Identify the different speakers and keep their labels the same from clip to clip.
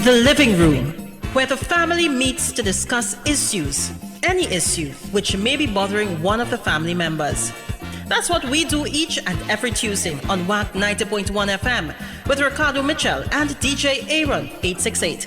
Speaker 1: The living room, where the family meets to discuss issues, any issue which may be bothering one of the family members. That's what we do each and every Tuesday on WAC 90.1 FM with Ricardo Mitchell and DJ Aaron 868.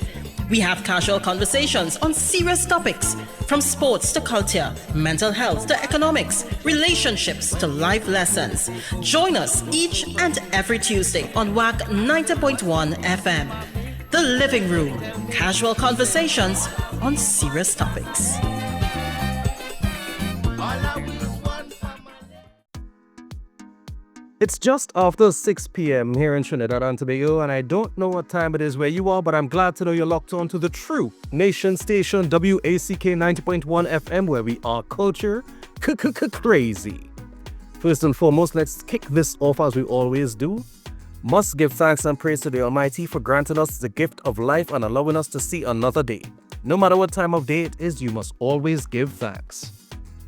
Speaker 1: We have casual conversations on serious topics, from sports to culture, mental health to economics, relationships to life lessons. Join us each and every Tuesday on WAC 90.1 FM. The Living Room, casual conversations on serious topics.
Speaker 2: It's just after 6 p.m. here in Trinidad and Tobago, and I don't know what time it is where you are, but I'm glad to know you're locked on to the true nation station WACK 90.1 FM, where we are culture crazy. First and foremost, let's kick this off as we always do. Must give thanks and praise to the Almighty for granting us the gift of life and allowing us to see another day. No matter what time of day it is, you must always give thanks.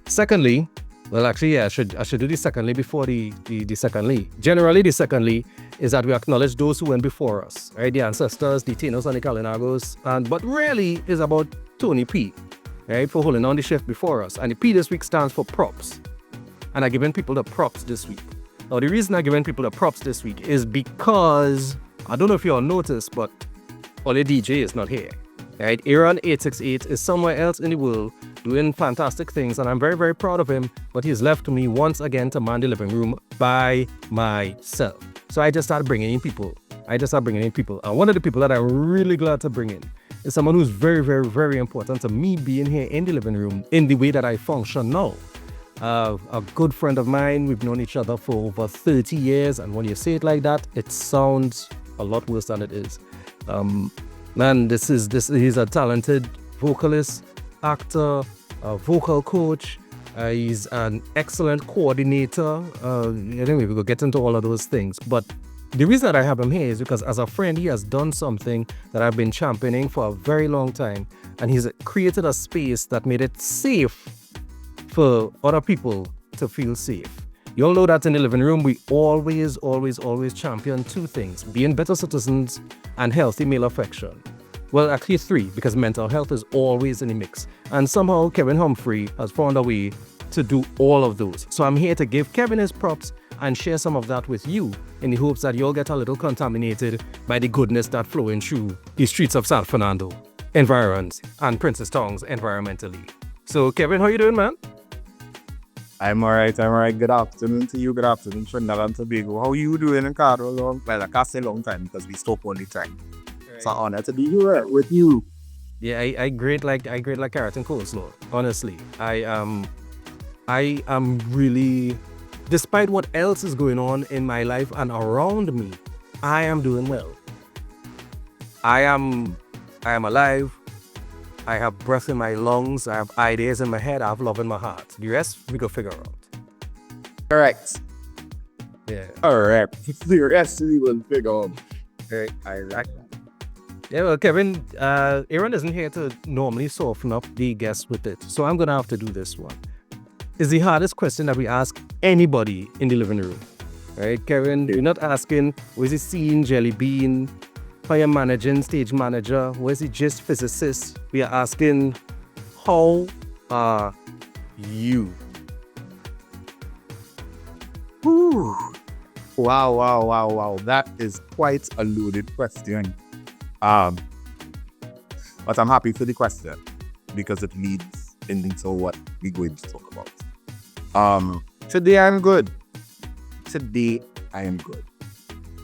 Speaker 2: Secondly, well, actually, yeah, I should do the secondly before the secondly. Generally, the secondly is that we acknowledge those who went before us, right? The ancestors, the Tanos and the Kalinagos, but really is about Tony P, right, for holding on the shift before us. And the P this week stands for props. And I'm giving people the props this week. Now, the reason I'm giving people the props this week is because, I don't know if you all noticed, but Ollie DJ is not here, right? Aaron 868 is somewhere else in the world doing fantastic things, and I'm very, very proud of him, but he's left me once again to man the living room by myself. So I just started bringing in people. And one of the people that I'm really glad to bring in is someone who's very, very, very important to me being here in the living room in the way that I function now. A good friend of mine, we've known each other for over 30 years, and when you say it like that, it sounds a lot worse than it is. Man, he's a talented vocalist, actor, a vocal coach. He's an excellent coordinator. Anyway, we will get into all of those things. But the reason that I have him here is because as a friend, he has done something that I've been championing for a very long time. And he's created a space that made it safe for other people to feel safe. You all know that in the living room, we always champion two things: being better citizens and healthy male affection. Well, actually three, because mental health is always in the mix. And somehow Kevin Humphrey has found a way to do all of those. So I'm here to give Kevin his props and share some of that with you in the hopes that you'll get a little contaminated by the goodness that flowing through the streets of San Fernando, environs, and Princess Tongs environmentally. So Kevin, how you doing, man?
Speaker 3: I'm alright. Good afternoon to you. Good afternoon, Trinidad and Tobago. How you doing, Ricardo? Well, I can't say long time because we stop all the time. It's an honor to be here with you.
Speaker 2: Yeah, I grade like carrot and coleslaw. Honestly, I am really, despite what else is going on in my life and around me, I am doing well. I am alive. I have breath in my lungs. I have ideas in my head. I have love in my heart. The rest we go figure out.
Speaker 3: Correct.
Speaker 2: Yeah.
Speaker 3: Alright. The rest we will figure out. Okay, I like that.
Speaker 2: Yeah, well, Kevin, Aaron isn't here to normally soften up the guests with it, so I'm going to have to do this one. It's the hardest question that we ask anybody in the living room, right? Kevin, we're not asking, where's the scene, jelly bean, fire managing, stage manager, where's the gist physicist? We are asking, how are you?
Speaker 3: Ooh. Wow. That is quite a loaded question. But I'm happy for the question because it leads into what we're going to talk about. Today I'm good.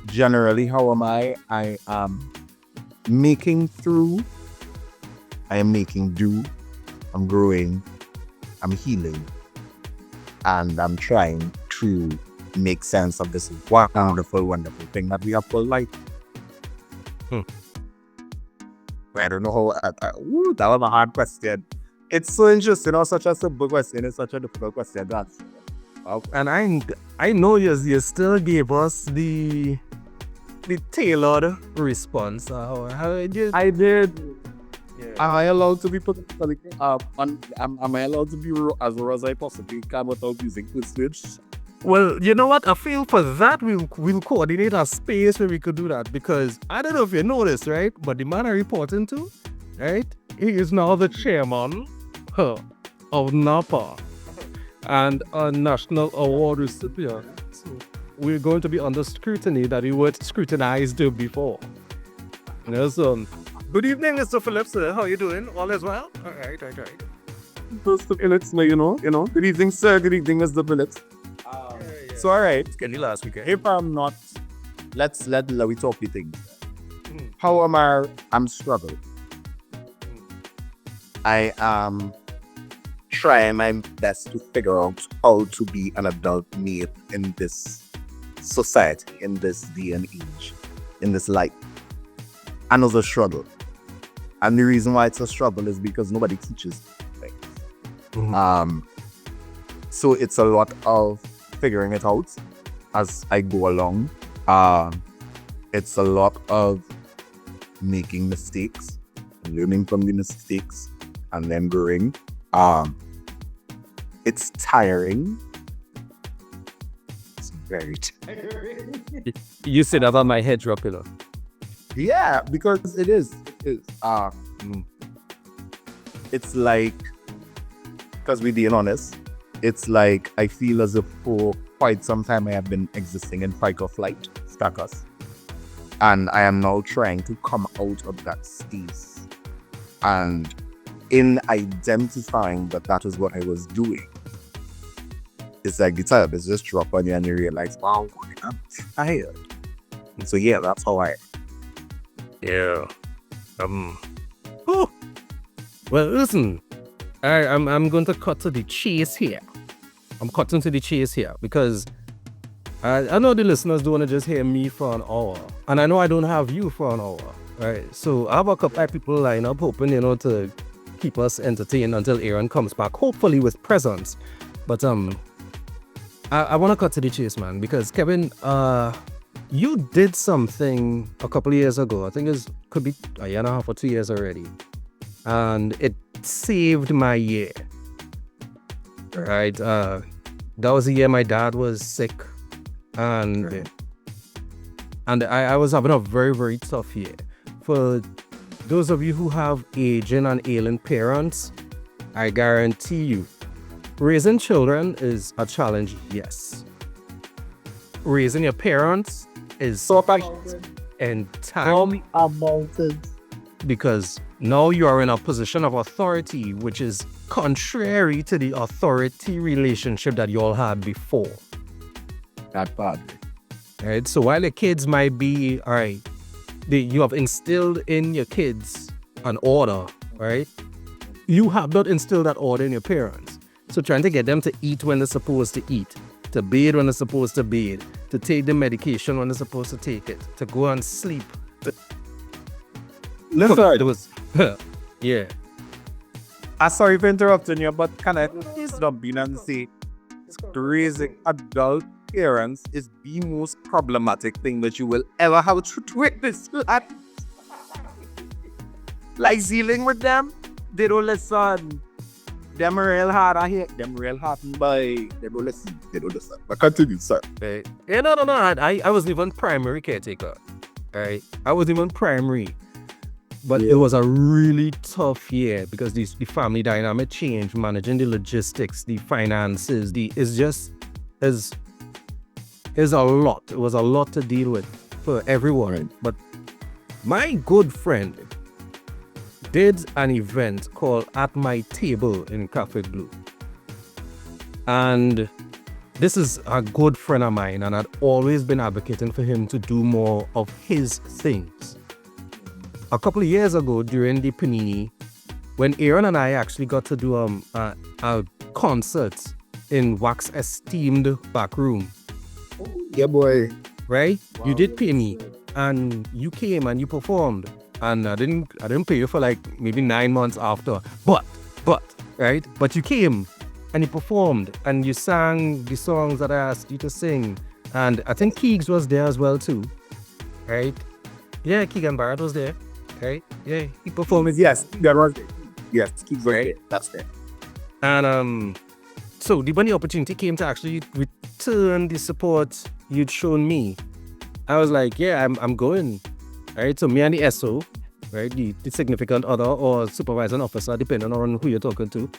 Speaker 3: Generally, how am I? I am making through. I am making do. I'm growing. I'm healing. And I'm trying to make sense of this wonderful thing that we have called life. I don't know how. That was a hard question. It's so interesting. Such a simple question. It's such a difficult question to answer.
Speaker 2: And I know you still gave us the tailored response.
Speaker 3: I did. Yeah. Am I allowed to be am I allowed to be as raw as I possibly can without using postage?
Speaker 2: Well, you know what? I feel for that we'll coordinate a space where we could do that because I don't know if you know this, right? But the man I reporting to, right? He is now the chairman of NAPA and a national award recipient. So we're going to be under scrutiny that we weren't scrutinized before. You know, so good evening, Mr. Phillips. How you doing? All is well? All right.
Speaker 3: Mr. Phillips, you know. Good evening, sir. Good evening, Mr. Phillips. So, all right.
Speaker 2: Get you last weekend.
Speaker 3: If I'm not, let we talk the things. How am I? I'm struggling. I am trying my best to figure out how to be an adult male in this society, in this day and age, in this life. And it's a struggle. And the reason why it's a struggle is because nobody teaches things. So it's a lot of figuring it out as I go along. It's a lot of making mistakes, learning from the mistakes, and then growing. It's tiring. It's very tiring.
Speaker 2: You said that on my head, drop it.
Speaker 3: Yeah, because it is. It's like, because we're being honest, it's like I feel as if for quite some time I have been existing in fight or flight status. And I am now trying to come out of that space. And in identifying that is what I was doing, it's like the time is just drop on you and you realize, wow, I'm tired. And so yeah, that's how I.
Speaker 2: Yeah. Oh. Well, listen. I'm going to cut to the chase here. I'm cutting to the chase here because I know the listeners don't want to just hear me for an hour. And I know I don't have you for an hour. Right? So I have a couple of people lined up hoping, to keep us entertained until Aaron comes back, hopefully with presents. But I want to cut to the chase, man, because Kevin, you did something a couple of years ago. I think it could be a year and a half or 2 years already. And it saved my year. Right? That was the year my dad was sick. And I was having a very, very tough year. For those of you who have aging and ailing parents, I guarantee you, raising children is a challenge, yes. Raising your parents is
Speaker 3: So
Speaker 2: entirely because now you are in a position of authority, which is contrary to the authority relationship that you all had before.
Speaker 3: that bad.
Speaker 2: Right? So while the kids might be, all right, you have instilled in your kids an order, right? You have not instilled that order in your parents. So trying to get them to eat when they're supposed to eat, to bathe when they're supposed to bathe, to take the medication when they're supposed to take it, to go and sleep.
Speaker 3: Listen,
Speaker 2: It was, yeah.
Speaker 3: I'm sorry for interrupting you, but can I please stop being and say raising adult parents is the most problematic thing that you will ever have to witness. Like dealing with them, they don't listen. Them real hard, I hear them real hard, but they don't listen. But continue, sir.
Speaker 2: Right. Yeah, no. I wasn't even primary caretaker. Right. I wasn't even primary. But it was a really tough year because the family dynamic changed, managing the logistics, the finances, it's a lot. It was a lot to deal with for everyone. Right. But my good friend did an event called At My Table in Cafe Blue. And this is a good friend of mine, and I'd always been advocating for him to do more of his things. A couple of years ago during the Panini, when Aaron and I actually got to do a concert in Wax Esteemed back room.
Speaker 3: Yeah, boy.
Speaker 2: Right? Wow. You did pay me, and you came and you performed. And I didn't pay you for like maybe 9 months after. But, right? But you came and you performed and you sang the songs that I asked you to sing. And I think Keegs was there as well too. Right? Yeah, Keegan Barrett was there. Right? Yeah, he performed.
Speaker 3: Yes, that was it. Yes, Keegs was there. That's there.
Speaker 2: And so when the opportunity came to actually return the support you'd shown me. I was like, yeah, I'm going. Right? So me and the SO, right, the significant other or supervising officer, depending on who you're talking to,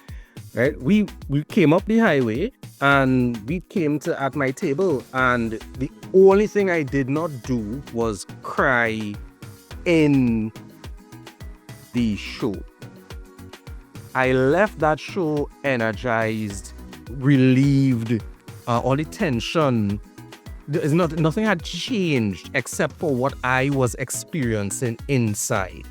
Speaker 2: right? We came up the highway and we came to at my table, and the only thing I did not do was cry in the show. I left that show energized, relieved, all the tension. Nothing had changed except for what I was experiencing inside.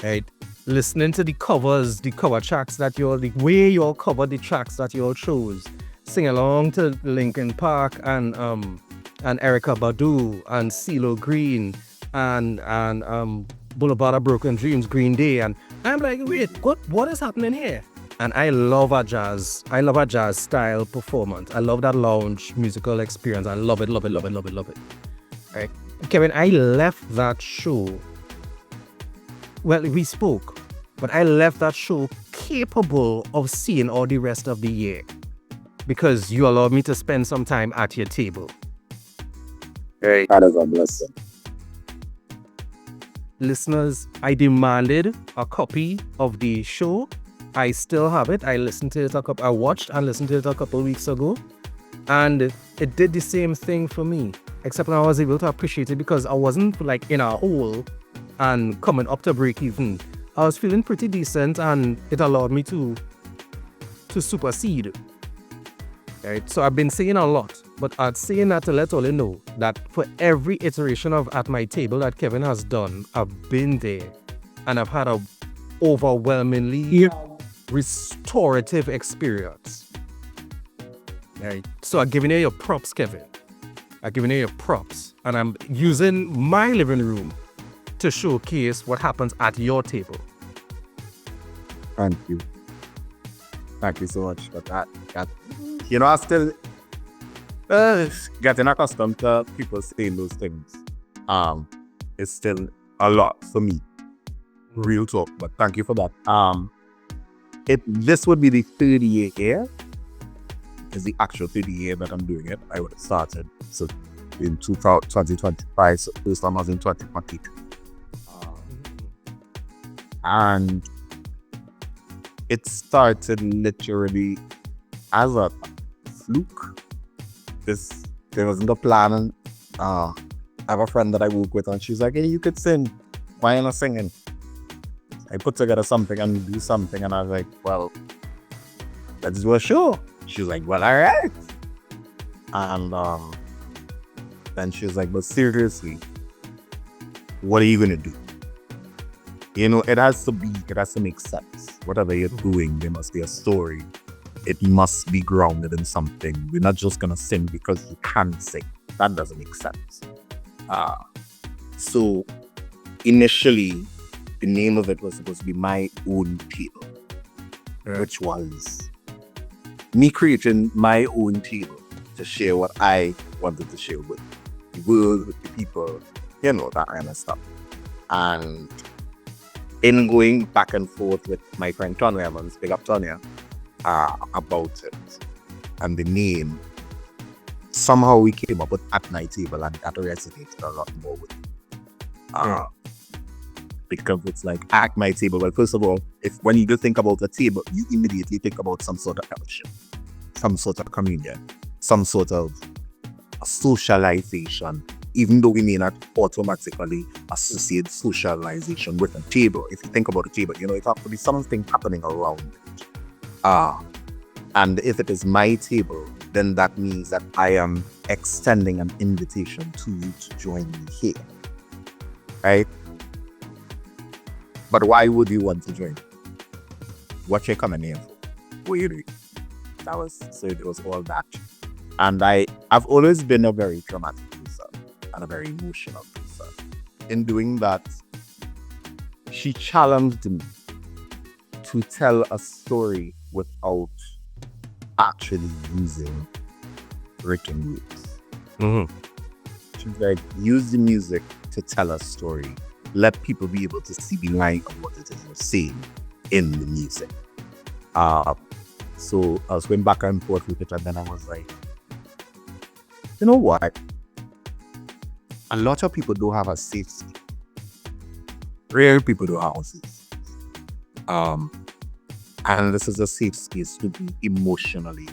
Speaker 2: Right? Listening to the covers, the cover tracks the way you all covered the tracks that you all chose. Sing along to Linkin Park and Erykah Badu and CeeLo Green and Boulevard of Broken Dreams, Green Day, and I'm like, wait, what is happening here? And I love a jazz style performance. I love that lounge musical experience. I love it. Right? Kevin, I left that show. Well, we spoke, but I left that show capable of seeing all the rest of the year because you allowed me to spend some time at your table.
Speaker 3: Right. That is a blessing.
Speaker 2: Listeners, I demanded a copy of the show. I still have it. I watched and listened to it a couple weeks ago, and it did the same thing for me, except I was able to appreciate it because I wasn't like in a hole and coming up to break even. I was feeling pretty decent, and it allowed me to supersede. Right? So I've been saying a lot, but I'm saying that to let all you know that for every iteration of At My Table that Kevin has done, I've been there, and I've had a overwhelmingly restorative experience. Right? So I'm giving you your props, Kevin. I'm giving you your props, and I'm using my living room to showcase what happens at your table.
Speaker 3: Thank you. Thank you so much for that. You know, I'm still getting accustomed to people saying those things. It's still a lot for me. Real talk, but thank you for that. This would be the 30th year. It's the actual 30th year that I'm doing it. I would have started in 2025, so first time I was in 2022. And it started literally as a fluke. There wasn't a plan. I have a friend that I work with, and she's like, hey, you could sing. Why are you not singing? I put together something and do something, and I was like, well, let's do a show. She was like, well, all right. And then she was like, but seriously, what are you going to do? You know, it has to make sense. Whatever you're doing, there must be a story. It must be grounded in something. We're not just going to sing because you can sing. That doesn't make sense. So initially, the name of it was supposed to be My Own Table, which was me creating my own table to share what I wanted to share with the world, with the people, you know, that kind of stuff. And in going back and forth with my friend Tonya Evans, big up Tonya, about it and the name, somehow we came up with At My Table, and that resonated a lot more with me. Because it's like at my table. Well, first of all, when you think about a table, you immediately think about some sort of fellowship, some sort of communion, some sort of socialization, even though we may not automatically associate socialization with a table. If you think about a table, you know, it has to be something happening around it. And if it is my table, then that means that I am extending an invitation to you to join me here. Right? But why would you want to join? What you're coming here for? What you doing? It was all that. And I've always been a very dramatic person and a very emotional person. In doing that, she challenged me to tell a story without actually using written words.
Speaker 2: Mm-hmm.
Speaker 3: She's like, use the music to tell a story. Let people be able to see the line of what it is you're saying in the music. So I was going back and forth with it, and then I was like, You know what? A lot of people don't have a safe space. Rare people don't have a safe space. And this is a safe space to be emotionally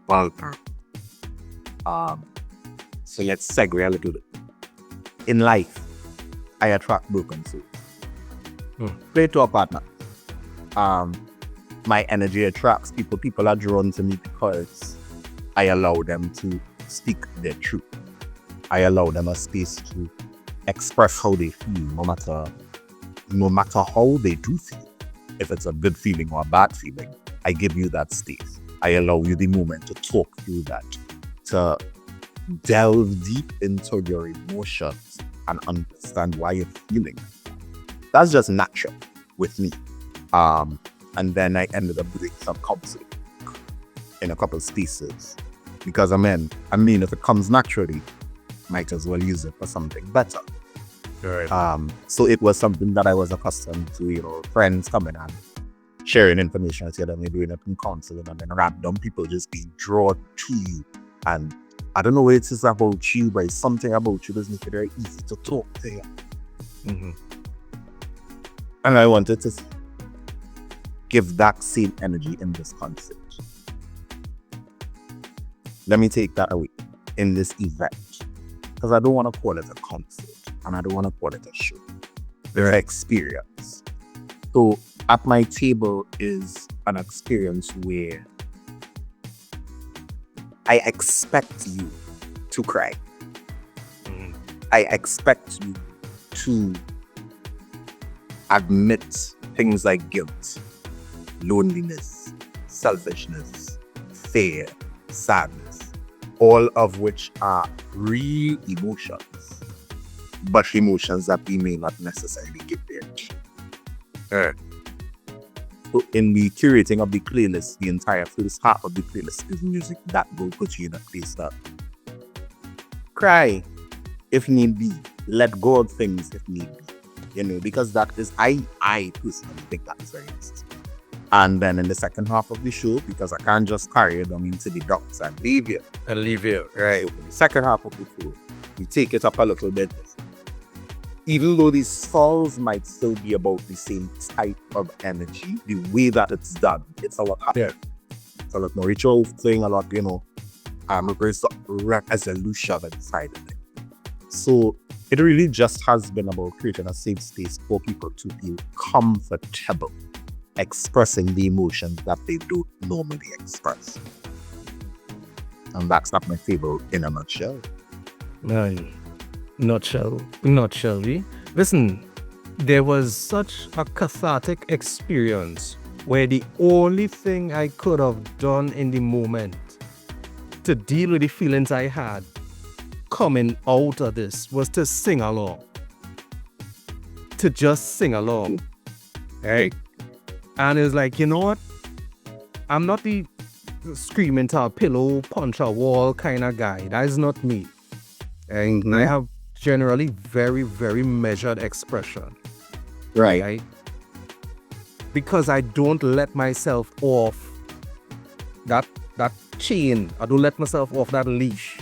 Speaker 3: vulnerable. So let's segue a little bit. In life, I attract broken souls. Play to a partner. My energy attracts people. People are drawn to me because I allow them to speak their truth. I allow them a space to express how they feel, no matter how they do feel. If it's a good feeling or a bad feeling, I give you that space. I allow you the moment to talk through that, to delve deep into your emotions and understand why you're feeling. That's just natural with me. And then I ended up doing some counseling in a couple of spaces because if it comes naturally, might as well use it for something better.
Speaker 2: Right.
Speaker 3: So it was something that I was accustomed to, friends coming and sharing information together, maybe doing it in counseling, and then random people just being drawn to you. And I don't know what it is about you, but it's something about you that makes it very easy to talk to you.
Speaker 2: Mm-hmm.
Speaker 3: And I wanted to give that same energy in this concert. Let me take that away in this event. Because I don't want to call it a concert and I don't want to call it a show. They're an experience. So at my table is an experience where I expect you to cry.
Speaker 2: Mm-hmm.
Speaker 3: I expect you to admit things like guilt, loneliness, selfishness, fear, sadness, all of which are real emotions, but emotions that we may not necessarily give there. So in the curating of the playlist, the entire first half of the playlist is music that will put you in a place that cry if need be, let go of things if need be, because that is, I personally think that is very necessary. And then in the second half of the show, because I can't just carry you down into the docks and leave you. Right. In the second half of the show, we take it up a little bit. Even though these songs might still be about the same type of energy, the way that it's done, it's a lot happier. It's a lot more ritual thing, a lot, resolution inside of it. So it really just has been about creating a safe space for people to feel comfortable expressing the emotions that they don't normally express. And that's not my favorite in a nutshell.
Speaker 2: No, nutshell. Listen, there was such a cathartic experience where the only thing I could have done in the moment to deal with the feelings I had coming out of this was to sing along. To just sing along. Hey. And it's like, you know what? I'm not the screaming to a pillow, punch a wall kind of guy. That is not me. And I have generally very, very measured expression.
Speaker 3: Right.
Speaker 2: Because I don't let myself off that chain. I don't let myself off that leash.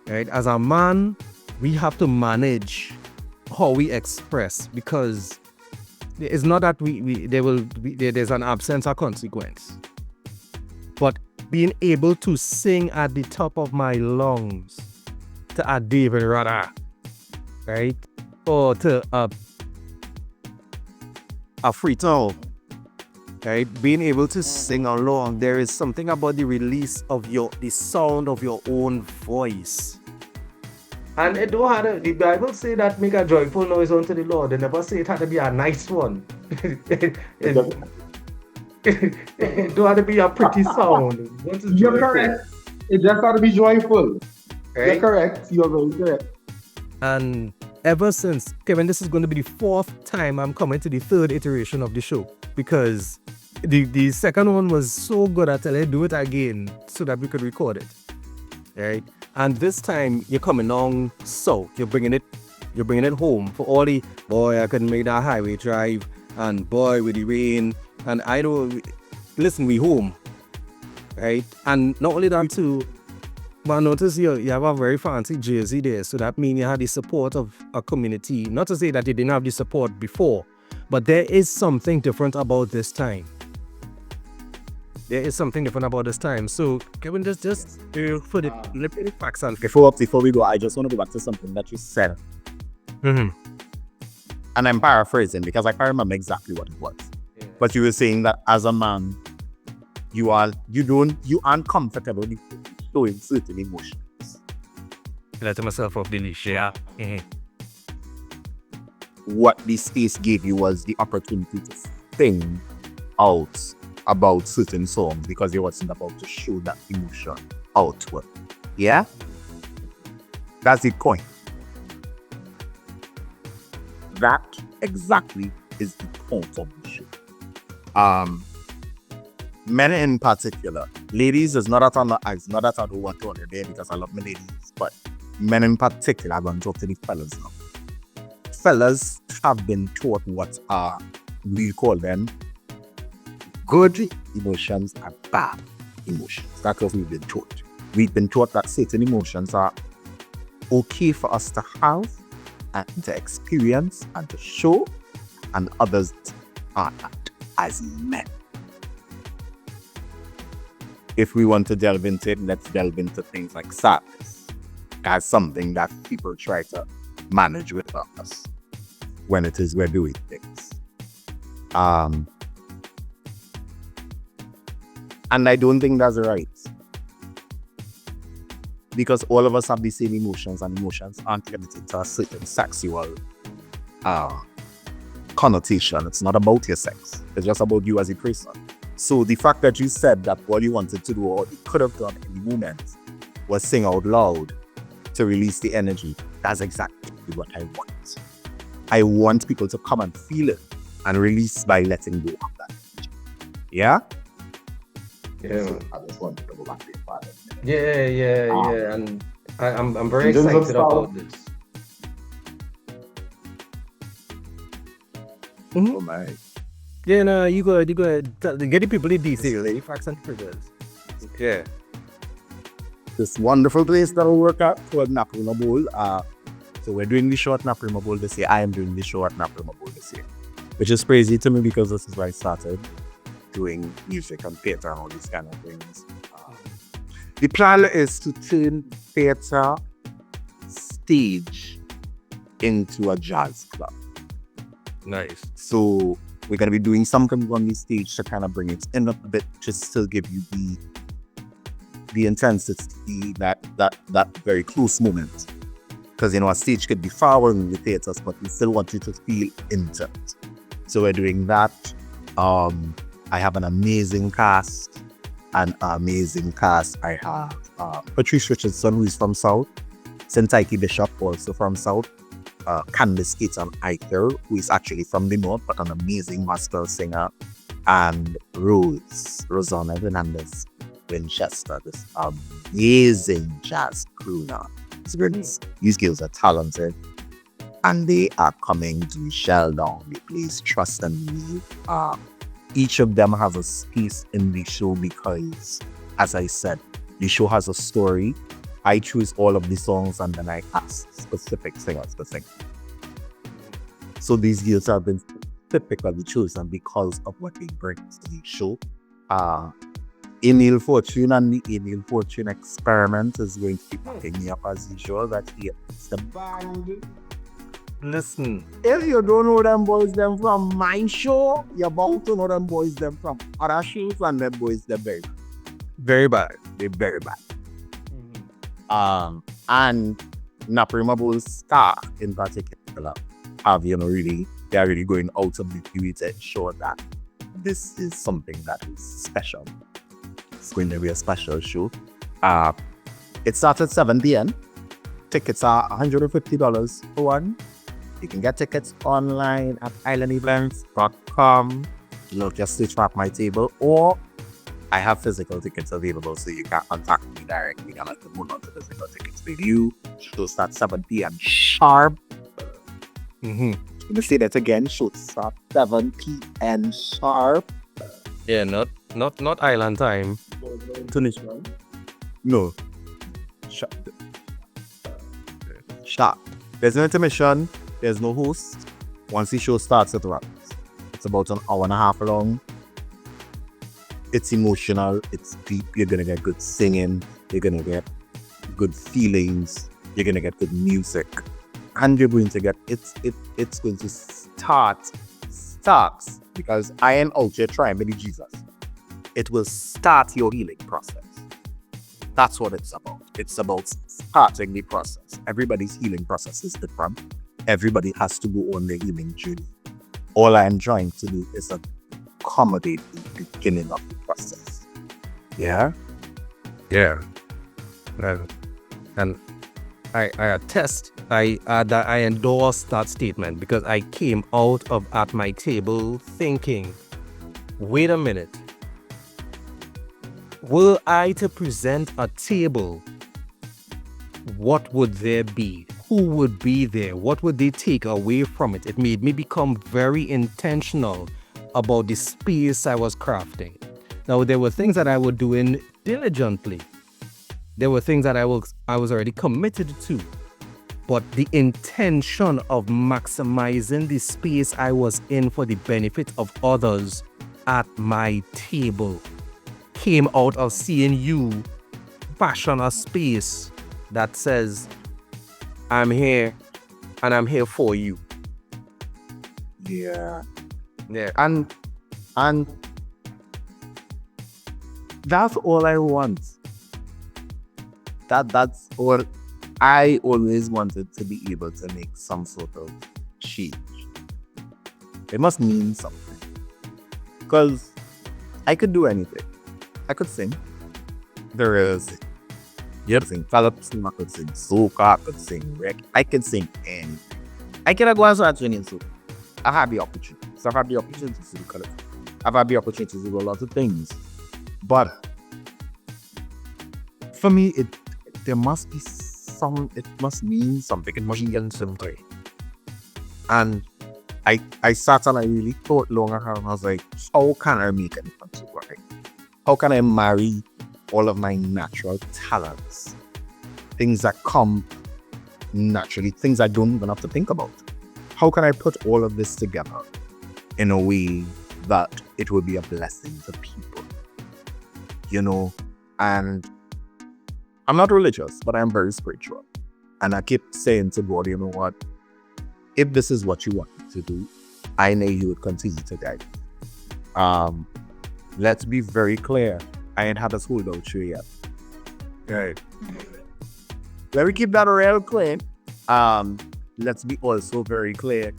Speaker 2: Right? As a man, we have to manage how we express, because it's not that there's an absence of consequence. But being able to sing at the top of my lungs to a David Rada, right? Or to a Frito, right? Being able to sing along, there is something about the release of the sound of your own voice. And it don't have the Bible say that make a joyful noise unto the Lord. They never say it had to be a nice one. It don't have to be a pretty sound.
Speaker 4: You're correct. It just has to be joyful.
Speaker 2: Right?
Speaker 4: You're correct. You're very correct.
Speaker 2: And ever since, Kevin, this is going to be the fourth time I'm coming to the third iteration of the show, because the second one was so good I tell you, do it again so that we could record it. Right? And this time you're coming on south. You're bringing it home for all the boy. I couldn't make that highway drive, and boy with the rain. And I don't listen. We home, right? And not only that too. But I notice you have a very fancy jersey there, so that means you had the support of a community. Not to say that you didn't have the support before, but there is something different about this time. There is something different about this time. So, Kevin, just for the facts and
Speaker 3: Before we go, I just want to go back to something that you said.
Speaker 2: Mm-hmm.
Speaker 3: And I'm paraphrasing because I can't remember exactly what it was.
Speaker 2: Yeah.
Speaker 3: But you were saying that as a man, you aren't comfortable showing certain emotions.
Speaker 2: Letting myself off the leash, yeah. Mm-hmm.
Speaker 3: What this space gave you was the opportunity to sing out about certain songs because you wasn't about to show that emotion outward. Yeah? That's the point. That exactly is the point of the show. Men in particular, ladies is not that I don't want to on there because I love my ladies, but men in particular, I'm going to talk to the fellas now. Fellas have been taught what we call them good emotions and bad emotions. That's what we've been taught. We've been taught that certain emotions are okay for us to have and to experience and to show, and others are not as men. If we want to delve into it, let's delve into things like sadness as something that people try to manage with us when it is we're doing things. And I don't think that's right. Because all of us have the same emotions, and emotions aren't limited to a certain sexual connotation. It's not about your sex. It's just about you as a person. So the fact that you said that what you wanted to do or you could have done in the moment was sing out loud to release the energy, that's exactly what I want. I want people to come and feel it and release by letting go of that energy. Yeah?
Speaker 2: Yeah.
Speaker 3: So I just wanted to go back to your father.
Speaker 2: Yeah. And I'm very
Speaker 4: In terms of
Speaker 2: excited
Speaker 4: style.
Speaker 2: about this.
Speaker 3: Oh my.
Speaker 2: Yeah, no, you go ahead. Get the people in DC, lady facts and figures. Yeah.
Speaker 3: This wonderful place that we work at called Naprima Bowl. So we're doing the show at Naprima Bowl this year. I am doing the show at Naprima Bowl this year, which is crazy to me because this is where I started doing music and theater and all these kind of things. The plan is to turn theater stage into a jazz club.
Speaker 2: Nice.
Speaker 3: So we're going to be doing something on the stage to kind of bring it in a bit, just to give you the intensity, that very close moment. Because, a stage could be far away in the theaters, but we still want you to feel into it. So we're doing that. I have an amazing cast. I have Patrice Richardson, who is from South. Sentaiki Bishop, also from South. Candice Keaton Eicher, who is actually from the North, but an amazing master singer. And Rosanna Hernandez Winchester, this amazing jazz crooner. These girls are talented. And they are coming to Sheldon, the place Trust and Believe. Each of them has a space in the show because, as I said, the show has a story. I choose all of the songs and then I ask specific singers to sing. So these girls have been specifically chosen because of what they bring to the show. Emil Fortune and the Emil Fortune Experiment is going to be backing me up as usual. That here is the band.
Speaker 2: Listen.
Speaker 3: If you don't know them boys them from my show, you're bound to know them boys them from other shows, and them boys they're very bad.
Speaker 2: Very bad.
Speaker 3: They're very bad. And Naprima Bowl's star in particular have they're really going out of the way to ensure that this is something that is special. It's going to be a special show. It starts at 7 p.m. Tickets are $150 for one. You can get tickets online at islandevents.com. Just search for My Table, or I have physical tickets available, so you can contact me directly and I can move on to physical tickets with you. Show starts 7 p.m. sharp. Let me say that again. Show starts 7 p.m. sharp.
Speaker 2: Yeah, not island time.
Speaker 3: Tunisia. No. Sharp. There's no intermission. There's no host. Once the show starts, it runs. It's about an hour and a half long. It's emotional. It's deep. You're gonna get good singing. You're gonna get good feelings. You're gonna get good music, and you're going to get it's going to starts because I am out here trying to be Jesus. It will start your healing process. That's what it's about. It's about starting the process. Everybody's healing process is different. Everybody has to go on their healing journey. All I'm trying to do is accommodate the beginning of the process. Yeah?
Speaker 2: Yeah. And I attest, that I endorse that statement because I came out of at my table thinking, wait a minute. Were I to present a table, what would there be? Who would be there? What would they take away from it? It made me become very intentional about the space I was crafting. Now, there were things that I was doing diligently. There were things that I was already committed to. But the intention of maximizing the space I was in for the benefit of others at my table came out of seeing you fashion a space that says, I'm here and I'm here for you.
Speaker 3: Yeah.
Speaker 2: Yeah.
Speaker 3: And that's all I want. That's all I always wanted, to be able to make some sort of change. It must mean something. Because I could do anything. I could sing. There is. I could sing Phillips, I could sing soca, I could sing rec. I can sing anything. I can go and start training soca. I've had the opportunity. So I've had the opportunity to do color. I've had the opportunity to do a lot of things. But for me, there must be it must mean something. It must mean something. And I sat and I really thought long and hard, and I was like, how can I make it into work? How can I marry all of my natural talents? Things that come naturally, things I don't even have to think about. How can I put all of this together in a way that it will be a blessing to people? You know, and I'm not religious, but I'm very spiritual. And I keep saying to God, you know what? If this is what you want me to do, I know you would continue to guide me. Let's be very clear. I ain't had this hold out show yet. Okay. Let me keep that real clear. Let's be also very clear.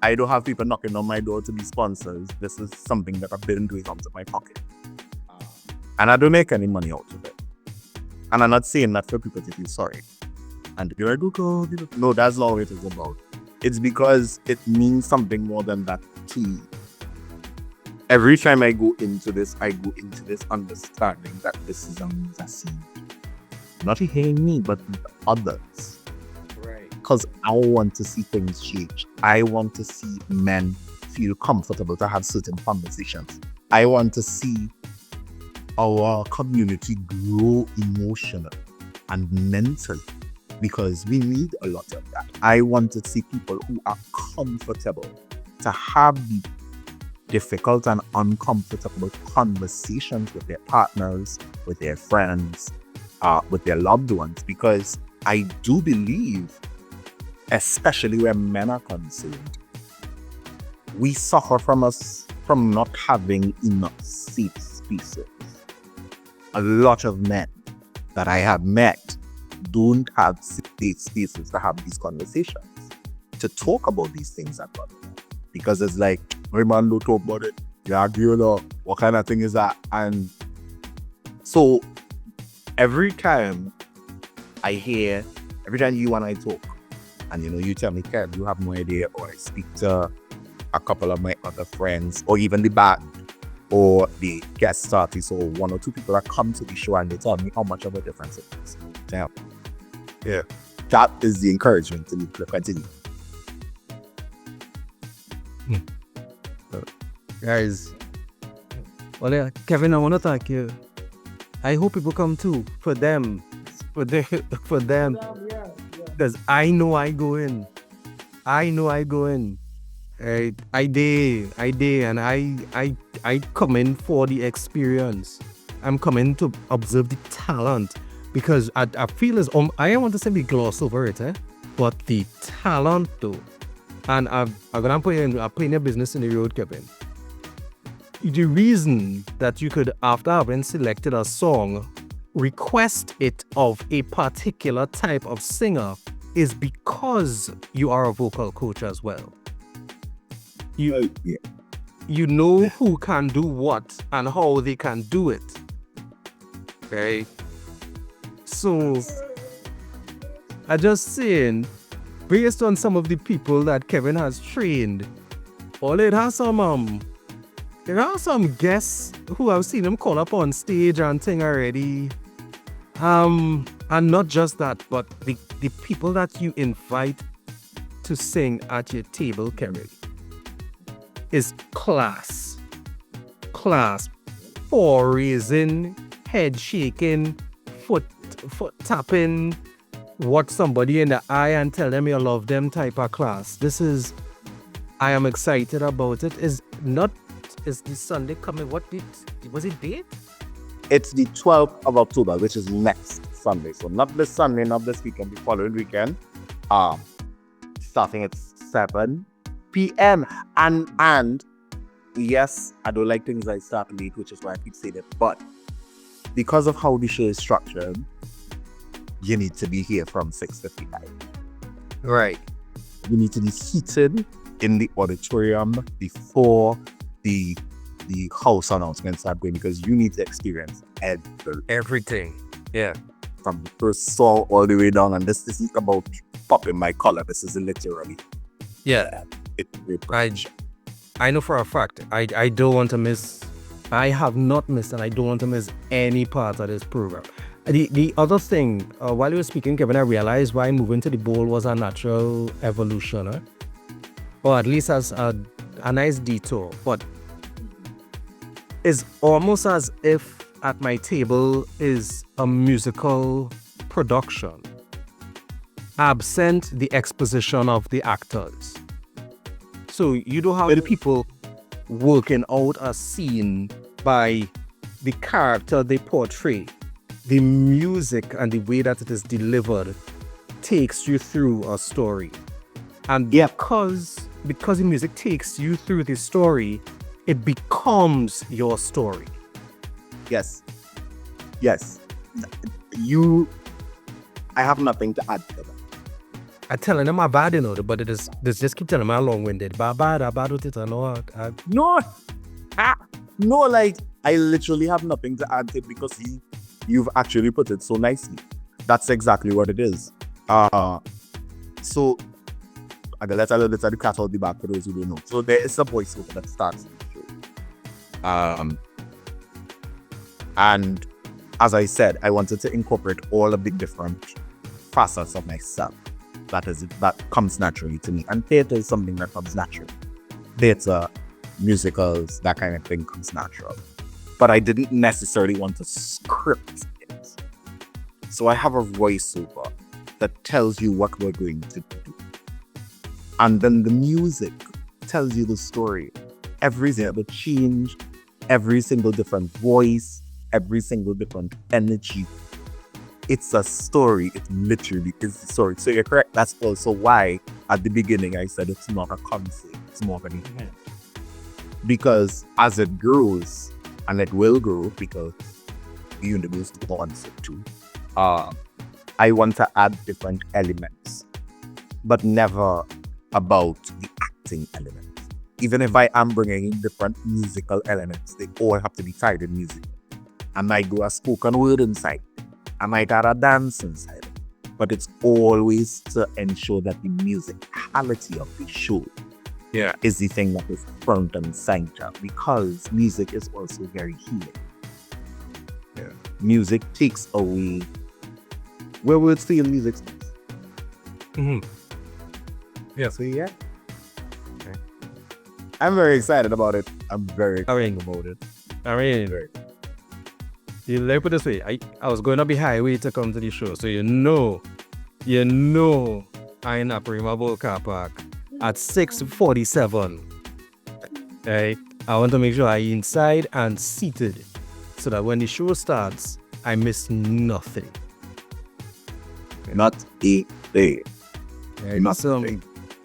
Speaker 3: I don't have people knocking on my door to be sponsors. This is something that I've been doing out of my pocket. And I don't make any money out of it. And I'm not saying that for people to feel sorry. And you're like, oh, no, that's not what it is about. It's because it means something more than that to me. Every time I go into this understanding that this is a seed. Not hearing me, but others.
Speaker 2: Right.
Speaker 3: Because I want to see things change. I want to see men feel comfortable to have certain conversations. I want to see our community grow emotionally and mentally, because we need a lot of that. I want to see people who are comfortable to have the difficult and uncomfortable conversations with their partners, with their friends, with their loved ones, because I do believe, especially where men are concerned, we suffer from not having enough safe spaces. A lot of men that I have met don't have safe spaces to have these conversations, to talk about these things at all. Because it's like, hey man, don't talk about it. Yeah, you know, what kind of thing is that? And so every time you and I talk, and you know, you tell me, Kev, you have no idea, or I speak to a couple of my other friends, or even the band, or the guest artists, or one or two people that come to the show and they tell me how much of a difference it is. Damn. Yeah. That is the encouragement to me to continue.
Speaker 2: Guys, well, yeah, Kevin, I want to thank you. I hope people come too. For them, for them, because I know I go in. I know I go in. I did, and I come in for the experience. I'm coming to observe the talent, because I feel as I don't want to say we gloss over it, but the talent though. And I'm gonna put in your business in the road, Kevin. The reason that you could, after having selected a song, request it of a particular type of singer is because you are a vocal coach as well. You know who can do what and how they can do it. Okay? So, I just saying, based on some of the people that Kevin has trained, there are some guests who I've seen him call up on stage and thing already. And not just that, but the people that you invite to sing at your table, Kevin, is class. For raising, head shaking, foot tapping, watch somebody in the eye and tell them you love them type of class. I am excited about it. Is the Sunday coming? Was it date?
Speaker 3: It's the 12th of October, which is next Sunday. So not this Sunday, not this weekend, the following weekend. Starting at 7 p.m. And yes, I don't like things that start late, which is why I keep saying it. But because of how the show is structured, you need to be here from 6:55.
Speaker 2: Right.
Speaker 3: You need to be seated in the auditorium before the house announcements are going, because you need to experience
Speaker 2: everything. Yeah.
Speaker 3: From the first song all the way down. And this isn't about popping my collar. This is literally.
Speaker 2: Yeah. I know for a fact, I don't want to miss. I have not missed, and I don't want to miss any part of this program. The other thing, while you were speaking, Kevin, I realized why moving to the bowl was a natural evolution, or at least as a nice detour. But it's almost as if at my table is a musical production, absent the exposition of the actors. So you don't have the people working out a scene by the character they portray. The music and the way that it is delivered takes you through a story. And because the music takes you through the story, it becomes your story.
Speaker 3: Yes. I have nothing to add to that.
Speaker 2: I telling them I'm bad, but this just keep telling me I'm long-winded.
Speaker 3: No, like, I literally have nothing to add to it, because you've actually put it so nicely. That's exactly what it is. So I'm gonna let a little bit of the cat out the back for those who don't know. So there is a voiceover that starts in the show. And as I said, I wanted to incorporate all of the different facets of myself. That comes naturally to me. And theater is something that comes naturally. Theater, musicals, that kind of thing comes natural. But I didn't necessarily want to script it. So I have a voiceover that tells you what we're going to do. And then the music tells you the story. Every single change, every single different voice, every single different energy. It's a story. It literally is the story. So you're correct. That's also why at the beginning I said it's not a concert. It's more of an event. Because as it grows, and it will grow because the universe wants it to, I want to add different elements, but never about the acting elements. Even if I am bringing in different musical elements, they all have to be tied in music. I might do a spoken word inside. I might add a dance inside. But it's always to ensure that the musicality of the show is the thing that is front and center, because music is also very healing. Yeah. Music takes away where words feel music stays.
Speaker 2: Mm-hmm. Yeah.
Speaker 3: So yeah. Okay. I'm very excited about it. I'm very excited about it.
Speaker 2: I mean, let me put it this way. I was going up the highway to come to the show, so you know, I in a Prima Bowl car park at 6:47. Right? I want to make sure I'm inside and seated so that when the show starts, I miss nothing.
Speaker 3: Not a day.
Speaker 2: Right?
Speaker 3: Not
Speaker 2: So,
Speaker 3: a day.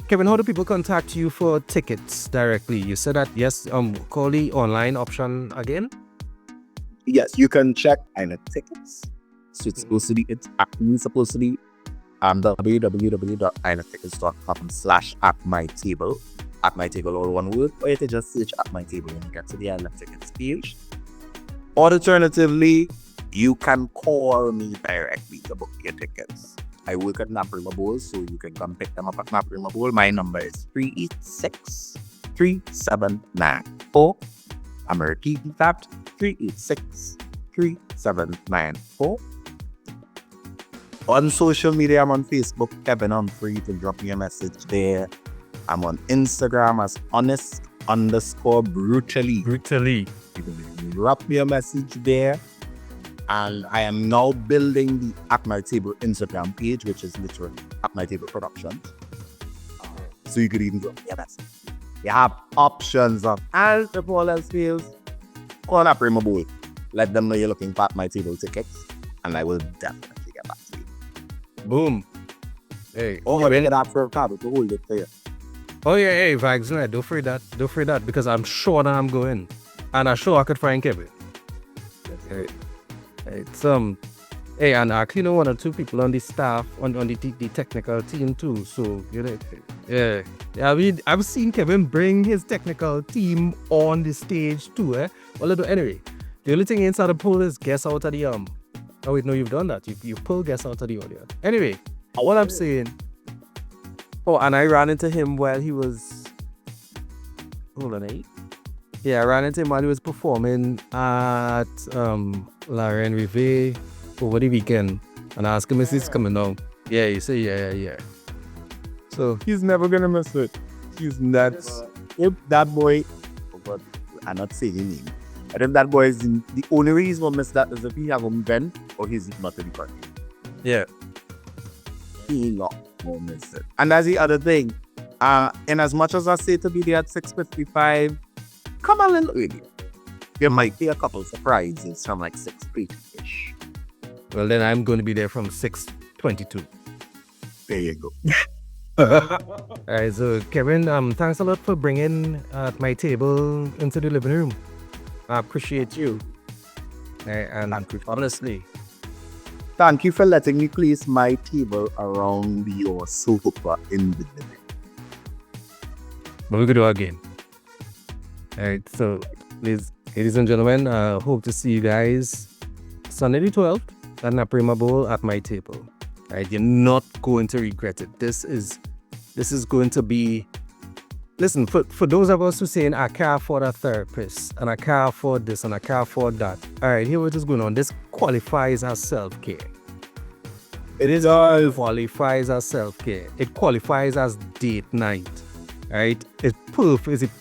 Speaker 2: Kevin, how do people contact you for tickets directly? You said that, yes, call the online option again?
Speaker 3: Yes, you can check Einer tickets. So it's supposed to be, it's actually supposed to be www.einertickets.com/@my-table. At my table, all one word, or you can just search at my table when you get to the Einer tickets page. Alternatively, you can call me directly to book your tickets. I work at Naprima Bowl, so you can come pick them up at Naprima Bowl. My number is 386-3794. I'm repeating that, 386-3794. On social media, I'm on Facebook, Kevin Humphrey. You can drop me a message there. I'm on Instagram as honest_brutally.
Speaker 2: Brutally.
Speaker 3: You can drop me a message there. And I am now building the At My Table Instagram page, which is literally At My Table Productions. So you could even drop me a message. You have options of, and if all else fails, call up Prima Bowl. Let them know you're looking for At My Table tickets, and I will definitely get back to you.
Speaker 2: Boom. Hey.
Speaker 3: Oh, I'm going to for a card to hold it there.
Speaker 2: Oh yeah, hey, Vags, no, don't free that, because I'm sure that I'm going. And I'm sure I could find Kevin. Hey, it's hey, and I actually know one or two people on the staff, on the technical team too. So, you know, yeah. I mean, I've seen Kevin bring his technical team on the stage too, eh? Well, anyway, the only thing inside the pool is guess out of the Oh wait, no, you've done that. You pull guess out of the audio. Anyway, what I'm saying. Oh, and I ran into him while he was. Hold on, eh? Yeah, I ran into him while he was performing at Larry and Rive over the weekend. And I asked him if he's coming down. Yeah, he said, yeah. So
Speaker 3: He's never going to miss it. He's nuts. If that boy, but I'm not saying his name. And if that boy is in, the only reason he's going to miss that is if he have an event or he's not in the party.
Speaker 2: yeah.
Speaker 3: He not going to miss it. And that's the other thing. In as much as I say to be there at 6:55, come a little early. There might be a couple surprises from like 6:30-ish.
Speaker 2: Well, then I'm going to be there from 6:22.
Speaker 3: There you go.
Speaker 2: All right, so Kevin, thanks a lot for bringing At My Table into the living room. I appreciate you. And honestly,
Speaker 3: Thank you for letting me place my table around your sofa in the living.
Speaker 2: but we could do it again. All right, so ladies and gentlemen, hope to see you guys Sunday the 12th at Naprima Bowl at my table. All right, you're not going to regret it. This is going to be. Listen, for those of us who saying I can't afford a therapist and I can't afford this and I can't afford that. All right, here what is going on. This qualifies as self-care. It qualifies as self-care. It qualifies as date night. Right? It's a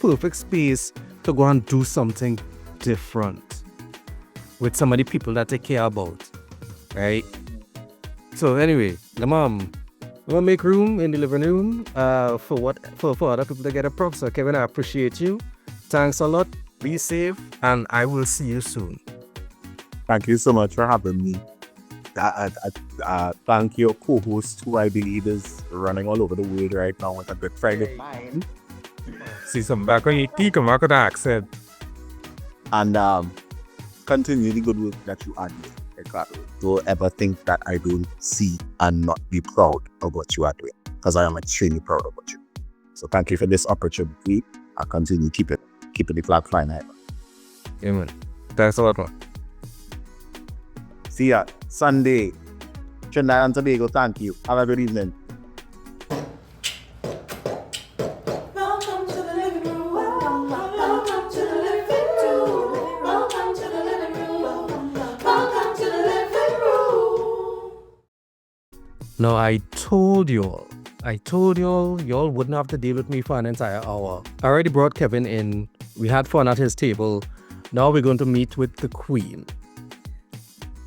Speaker 2: perfect space to go and do something different with some of the people that they care about. Right? So anyway, we'll make room in the living room for other people to get a prop. So Kevin, I appreciate you. Thanks a lot. Be safe, and I will see you soon.
Speaker 3: Thank you so much for having me. Thank your co-host, who I believe is running all over the world right now with a Good Friday.
Speaker 2: See some back on your teeth, come back with the accent.
Speaker 3: And continue the good work that you are doing, Ricardo. Don't ever think that I don't see and not be proud of what you are doing, because I am extremely proud of what you do. So thank you for this opportunity. I'll continue keeping the flag flying high.
Speaker 2: Yeah, man. Thanks a lot, man.
Speaker 3: See ya Sunday. Trinidad and Tobago, thank you. Have a good evening.
Speaker 5: Welcome to the living room. Welcome to the living room. Welcome to the living room. Welcome to the living room.
Speaker 2: No, I told y'all, y'all wouldn't have to deal with me for an entire hour. I already brought Kevin in. We had fun at his table. Now we're going to meet with the queen.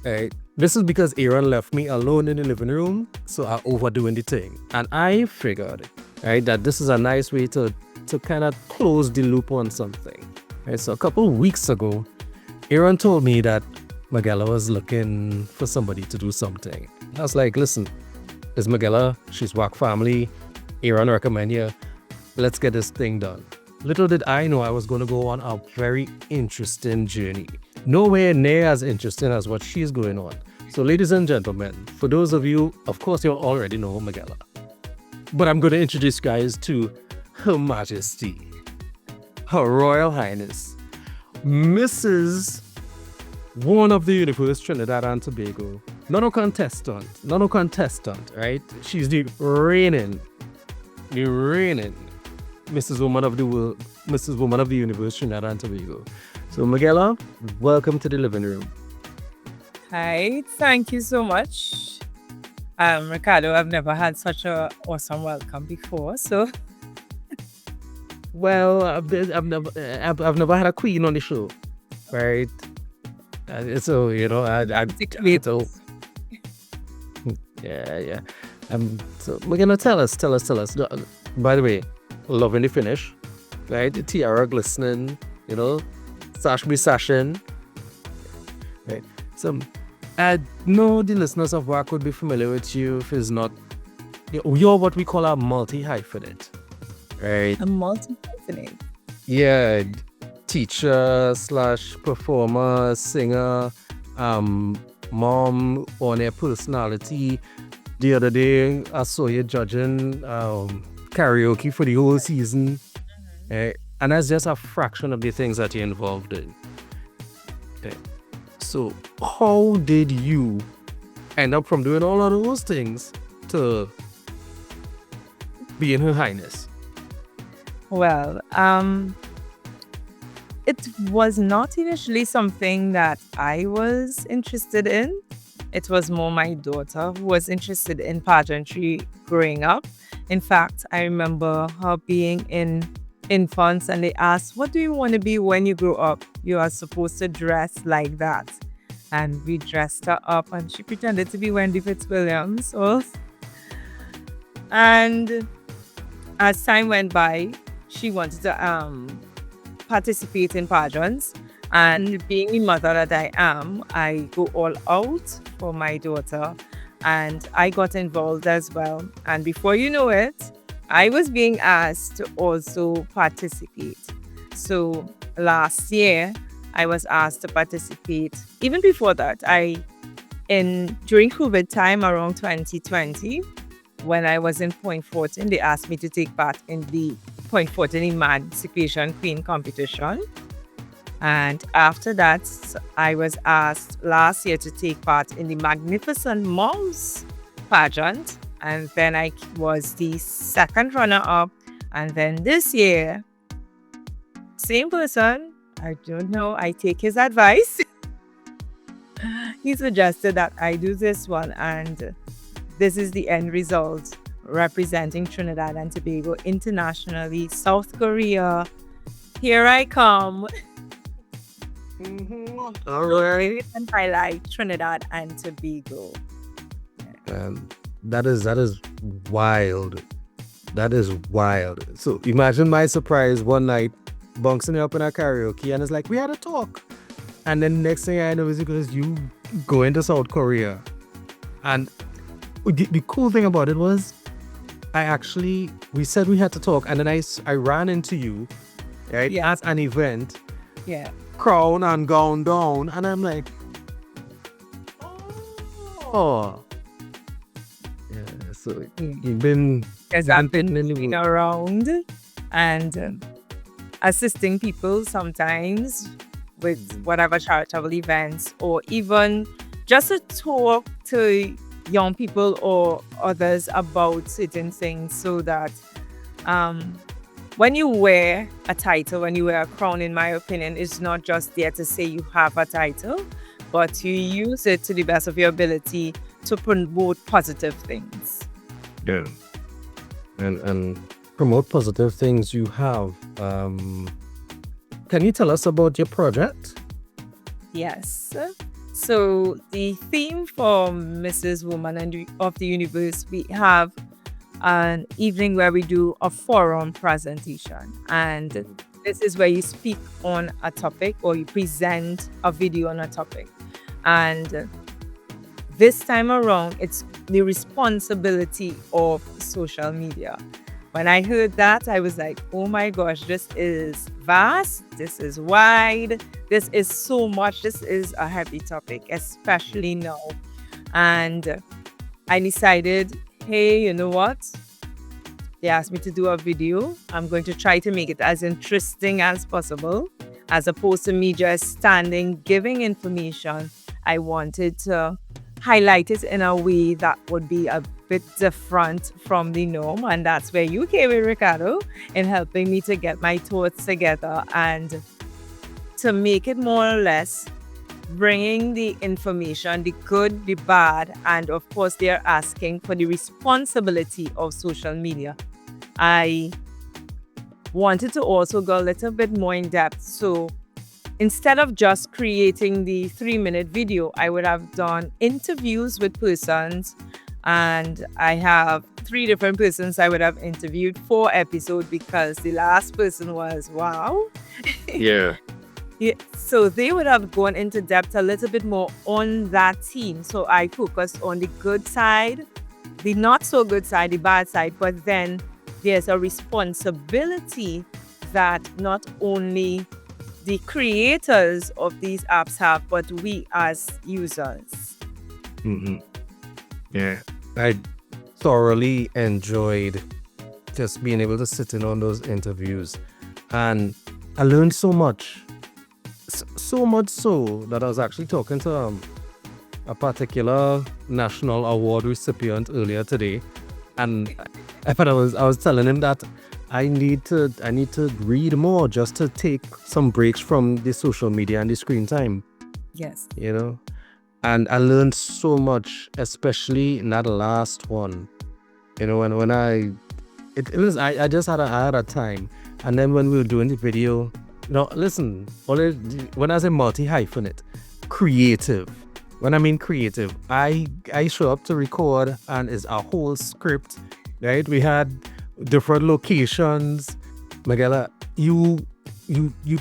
Speaker 2: Right? This is because Aaron left me alone in the living room, so I overdoing the thing. And I figured, right, that this is a nice way to kind of close the loop on something. Right? So a couple weeks ago, Aaron told me that Meguella was looking for somebody to do something. I was like, listen, it's Meguella, she's WAC family, Aaron recommend you, let's get this thing done. Little did I know I was going to go on a very interesting journey. Nowhere near as interesting as what she's going on. So ladies and gentlemen, for those of you, of course you already know Meguella. But I'm going to introduce you guys to Her Majesty, Her Royal Highness, Mrs. One of the Universe Trinidad and Tobago. Not a contestant, right? She's the reigning Mrs. Woman of the World, Mrs. Woman of the Universe Trinidad and Tobago. So Meguella, welcome to the living room.
Speaker 6: Hi, thank you so much. Ricardo, I've never had such a awesome welcome before, so
Speaker 2: Well, I've never had a queen on the show, right? So so yeah. So Meguella, tell us. By the way, loving the finish, right? The tiara glistening, sash be sashing, right? So I know the listeners of WAC would be familiar with you if it's not. You're what we call a multi-hyphenate, right?
Speaker 6: a multi-hyphenate.
Speaker 2: Yeah, teacher / performer, singer, mom on their personality. The other day, I saw you judging karaoke for the whole season. And that's just a fraction of the things that you're involved in. So how did you end up from doing all of those things to being Her Highness?
Speaker 6: Well, it was not initially something that I was interested in. It was more my daughter who was interested in pageantry growing up. In fact, I remember her being in infants and they asked, what do you want to be when you grow up? You are supposed to dress like that. And we dressed her up and she pretended to be Wendy Fitzwilliams. And as time went by, she wanted to participate in pageants. And being the mother that I am, I go all out for my daughter. And I got involved as well. And before you know it, I was being asked to also participate. So last year, I was asked to participate. Even before that, during COVID time around 2020, when I was in Point Fortin, they asked me to take part in the Point Fortin Emancipation Queen competition. And after that, I was asked last year to take part in the Magnificent Moms pageant. And then I was the second runner-up. And then this year, same person, I don't know, I take his advice. He suggested that I do this one. And this is the end result, representing Trinidad and Tobago internationally, South Korea. Here I come.
Speaker 2: All right.
Speaker 6: And highlight Trinidad and Tobago.
Speaker 2: That is wild. That is wild. So imagine my surprise one night, bouncing up in a karaoke, and it's like, we had a talk. And then next thing I know is because you go into South Korea. And the cool thing about it was, we said we had to talk, and then I ran into you, right, at an event.
Speaker 6: Yeah.
Speaker 2: Crown and gown down, and I'm like, oh. Yeah, so you've been...
Speaker 6: Because I've been around and assisting people sometimes with whatever charitable events, or even just to talk to young people or others about certain things, so that when you wear a title, when you wear a crown, in my opinion, it's not just there to say you have a title, but you use it to the best of your ability to promote positive things.
Speaker 2: Yeah. And promote positive things you have. Can you tell us about your project?
Speaker 6: Yes. So the theme for Mrs. Woman of the Universe, we have an evening where we do a forum presentation. And this is where you speak on a topic or you present a video on a topic. And this time around, it's the responsibility of social media. When I heard that, I was like, oh my gosh, this is vast, this is wide, this is so much, this is a heavy topic, especially now. And I decided, hey, you know what? They asked me to do a video. I'm going to try to make it as interesting as possible, as opposed to me just standing, giving information. I wanted to highlight it in a way that would be a bit different from the norm, and that's where you came in, Ricardo, in helping me to get my thoughts together and to make it more or less bringing the information, the good, the bad, and of course they're asking for the responsibility of social media. I wanted to also go a little bit more in depth, so instead of just creating the 3-minute video, I would have done interviews with persons, and I have 3 different persons I would have interviewed for episode because the last person was wow.
Speaker 2: Yeah.
Speaker 6: Yeah, so they would have gone into depth a little bit more on that team. So I focused on the good side, the not so good side, the bad side, but then there's a responsibility that not only the creators of these apps have, but we as users.
Speaker 2: Yeah, I thoroughly enjoyed just being able to sit in on those interviews, and I learned so much. So much so that I was actually talking to a particular national award recipient earlier today, and I was telling him that I need to read more just to take some breaks from the social media and the screen time.
Speaker 6: Yes.
Speaker 2: You know, and I learned so much, especially in that last one. You know, when I just had a time, and then when we were doing the video. No, listen, when I say multi-hyphenate, creative. When I mean creative, I show up to record and it's a whole script, right? We had different locations. Meguella, you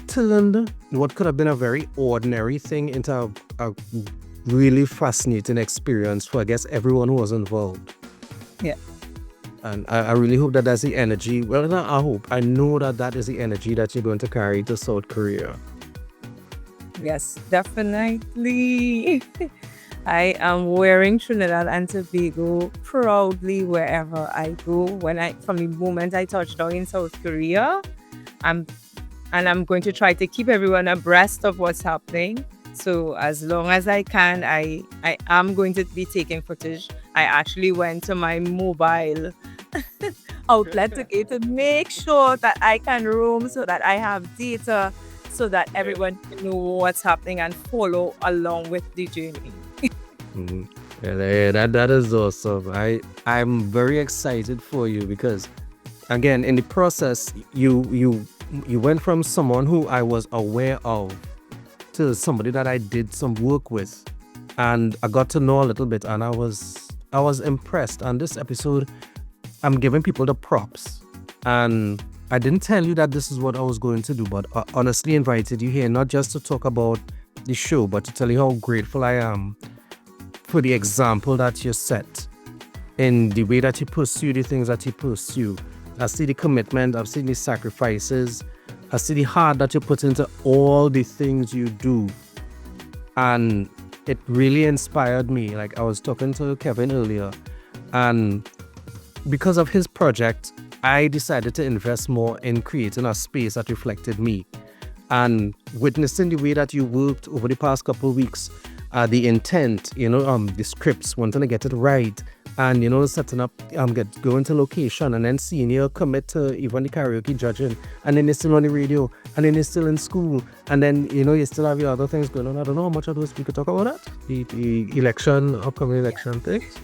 Speaker 2: turned what could have been a very ordinary thing into a really fascinating experience for, I guess, everyone who was involved.
Speaker 6: Yeah.
Speaker 2: And I really hope that that's the energy. Well, not I hope. I know that is the energy that you're going to carry to South Korea.
Speaker 6: Yes, definitely. I am wearing Trinidad and Tobago proudly wherever I go. From the moment I touched down in South Korea, I'm going to try to keep everyone abreast of what's happening. So as long as I can, I am going to be taking footage. I actually went to my mobile outlet to make sure that I can roam, so that I have data, so that everyone can know what's happening and follow along with the journey.
Speaker 2: Yeah, that is awesome. I'm very excited for you because, again, in the process, you went from someone who I was aware of to somebody that I did some work with, and I got to know a little bit, and I was impressed. And this episode, I'm giving people the props, and I didn't tell you that this is what I was going to do, but I honestly invited you here not just to talk about the show, but to tell you how grateful I am for the example that you set in the way that you pursue the things that you pursue. I see the commitment, I've seen the sacrifices, I see the heart that you put into all the things you do, and it really inspired me. Like I was talking to Kevin earlier, and because of his project, I decided to invest more in creating a space that reflected me. And witnessing the way that you worked over the past couple of weeks, the intent, the scripts, wanting to get it right, and setting up, going to location, and then seeing you commit to even the karaoke judging, and then you're still on the radio, and then you're still in school, and then you still have your other things going on. I don't know how much of those we could talk about that. The upcoming election things.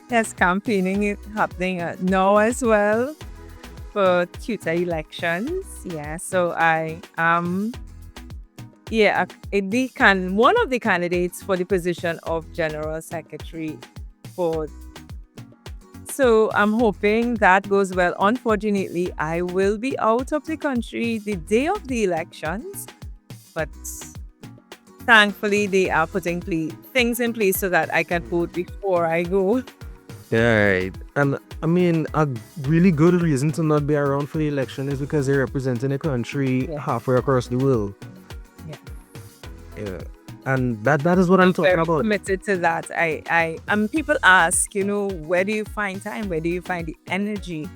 Speaker 6: Yes, campaigning is happening now as well for future elections. Yeah, so I am one of the candidates for the position of General Secretary for. So I'm hoping that goes well. Unfortunately, I will be out of the country the day of the elections, but thankfully they are putting things in place so that I can vote before I go.
Speaker 2: Right. And I mean, a really good reason to not be around for the election is because they're representing a country halfway across the world. Yeah. And that is what I'm talking
Speaker 6: Very
Speaker 2: about.
Speaker 6: committed to that. People ask, where do you find time? Where do you find the energy?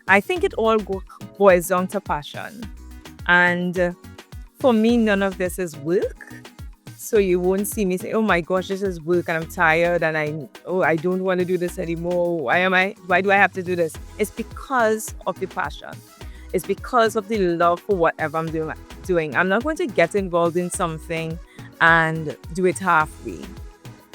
Speaker 6: I think it all boils down to passion. And for me, none of this is work. So you won't see me say, oh my gosh, this is work and I'm tired and I don't want to do this anymore. Why do I have to do this? It's because of the passion. It's because of the love for whatever I'm doing. I'm not going to get involved in something and do it halfway.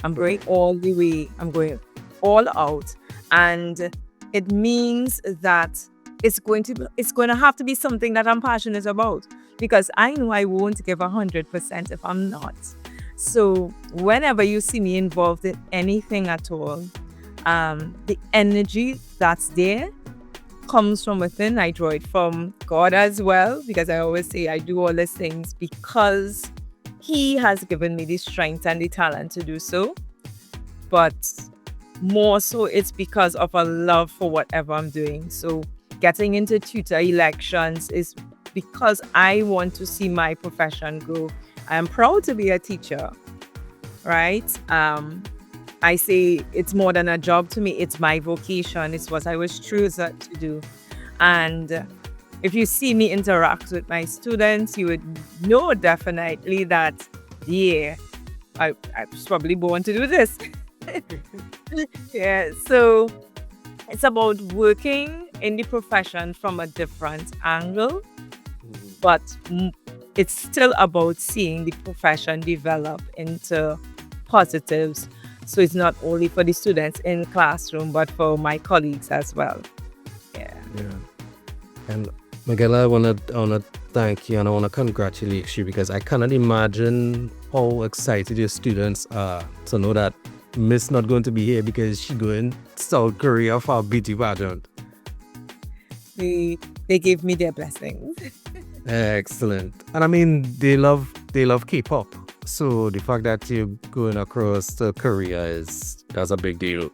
Speaker 6: I'm going all the way. I'm going all out. And it means that it's going to have to be something that I'm passionate about, because I know I won't give 100% if I'm not. So whenever you see me involved in anything at all, the energy that's there comes from within. I draw it from God as well, because I always say I do all these things because He has given me the strength and the talent to do so. But more so, it's because of a love for whatever I'm doing. So getting into tutor elections is because I want to see my profession grow. I am proud to be a teacher, right? I say it's more than a job to me. It's my vocation. It's what I was chosen to do. And if you see me interact with my students, you would know definitely that, I was probably born to do this. Yeah, so it's about working in the profession from a different angle, but it's still about seeing the profession develop into positives. So it's not only for the students in classroom, but for my colleagues as well. Yeah.
Speaker 2: And Meguella, I wanna thank you and I wanna congratulate you, because I cannot imagine how excited your students are to know that Miss not going to be here because she going South Korea for a beauty pageant.
Speaker 6: They gave me their blessings.
Speaker 2: Excellent. And I mean, they love K-pop. So the fact that you're going across to Korea that's a big deal.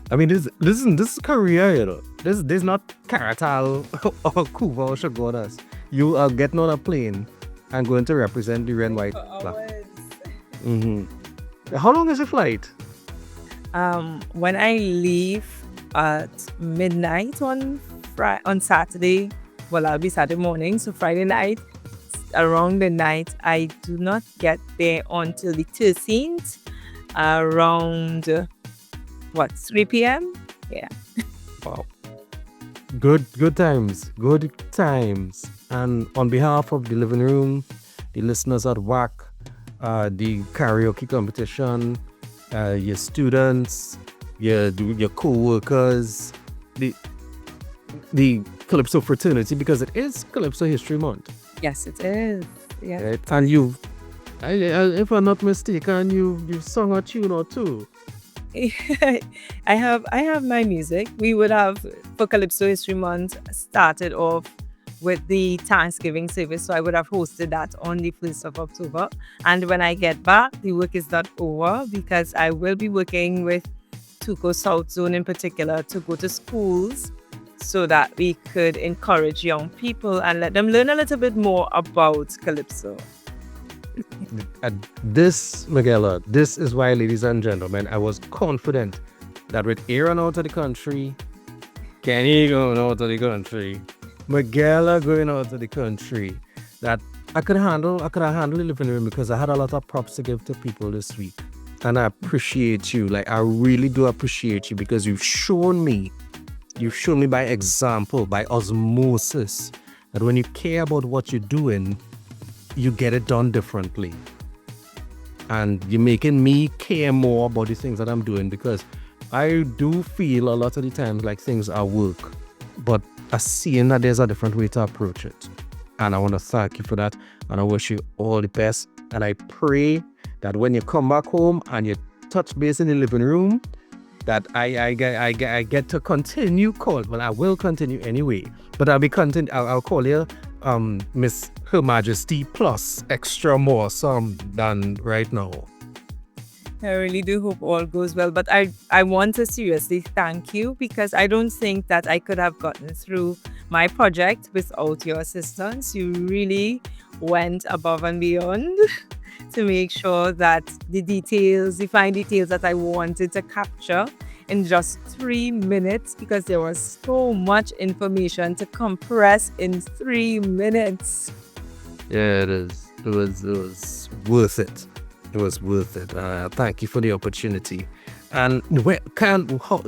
Speaker 2: I mean, this is Korea, This is not Karatal or Cuba or Shagodas. You are getting on a plane and going to represent the red and white flag. How long is the flight?
Speaker 6: When I leave at midnight on Saturday, well, I'll be Saturday morning, so Friday night, around the night, I do not get there until the 13th, around 3 p.m. Yeah.
Speaker 2: Wow. Good times. And on behalf of the living room, the listeners at WAC, the karaoke competition, your students, your co-workers, the Calypso fraternity, because it is Calypso History Month.
Speaker 6: Yes, it is. Yeah.
Speaker 2: Right? And if I'm not mistaken, you've sung a tune or two.
Speaker 6: I have my music. We would have, for Calypso History Month, started off with the Thanksgiving service. So I would have hosted that on the 1st of October. And when I get back, the work is not over, because I will be working with Tuco South Zone in particular to go to schools so that we could encourage young people and let them learn a little bit more about Calypso.
Speaker 2: And this, Meguella, this is why, ladies and gentlemen, I was confident that with Aaron out of the country, Kenny going out of the country, Meguella going out of the country, that I could have handled the living room, because I had a lot of props to give to people this week. And I appreciate you. Like, I really do appreciate you, because you've shown me by example, by osmosis, that when you care about what you're doing, you get it done differently. And you're making me care more about the things that I'm doing, because I do feel a lot of the times like things are work, but I seeing that there's a different way to approach it. And I want to thank you for that. And I wish you all the best. And I pray that when you come back home and you touch base in the living room, that I get to continue call. Well, I will continue anyway. But I'll call you Miss Her Majesty plus extra more some than right now.
Speaker 6: I really do hope all goes well. But I want to seriously thank you, because I don't think that I could have gotten through my project without your assistance. You really went above and beyond to make sure that the fine details that I wanted to capture in just 3 minutes, because there was so much information to compress in 3 minutes.
Speaker 2: Yeah, it is. It was worth it. It was worth it. Thank you for the opportunity. And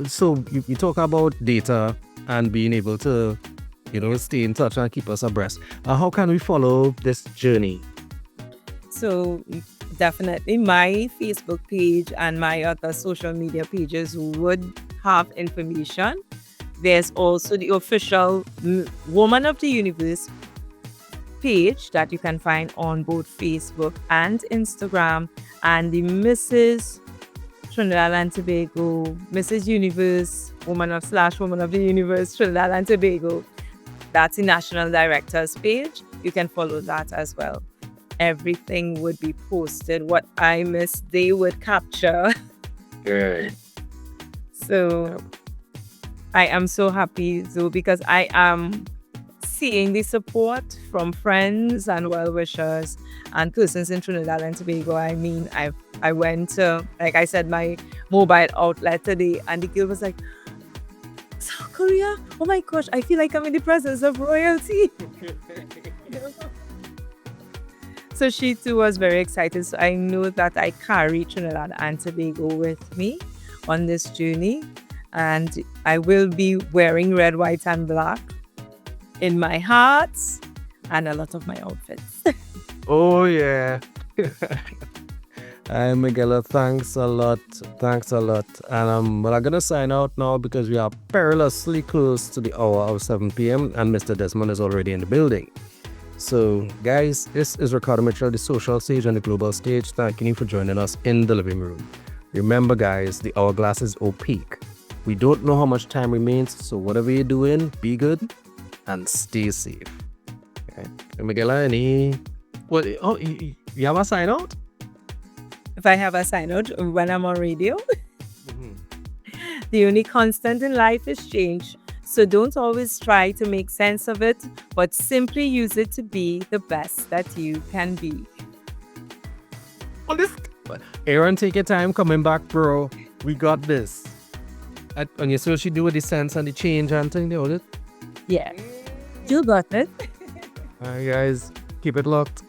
Speaker 2: so you talk about data and being able to, stay in touch and keep us abreast. How can we follow this journey?
Speaker 6: So definitely my Facebook page and my other social media pages would have information. There's also the official Woman of the Universe page that you can find on both Facebook and Instagram, and the Mrs. Trinidad and Tobago, Mrs. Universe, Woman of the Universe, Trinidad and Tobago. That's the National Director's page. You can follow that as well. Everything would be posted. What I missed, they would capture.
Speaker 2: Good.
Speaker 6: So I am so happy, though, because I am seeing the support from friends and well-wishers and persons in Trinidad and Tobago. I mean, I went to, like I said, my mobile outlet today, and the girl was like, South Korea? Oh my gosh, I feel like I'm in the presence of royalty. So she too was very excited. So I know that I carry Trinidad and Tobago with me on this journey. And I will be wearing red, white, and black in my hearts and a lot of my outfits.
Speaker 2: Oh, yeah. Meguella, thanks a lot. Thanks a lot. And I'm going to sign out now because we are perilously close to the hour of 7 p.m. and Mr. Desmond is already in the building. So, guys, this is Ricardo Mitchell, the social stage and the global stage. Thanking you for joining us in the living room. Remember, guys, the hourglass is opaque. We don't know how much time remains, so whatever you're doing, be good and stay safe. Okay. Meguella, you have a sign out?
Speaker 6: If I have a sign out when I'm on radio, the only constant in life is change. So don't always try to make sense of it, but simply use it to be the best that you can be.
Speaker 2: Aaron, take your time coming back, bro. We got this. And you still should do with the sense and the change and thing, they all it?
Speaker 6: Yeah. You got it.
Speaker 2: Alright, guys, keep it locked.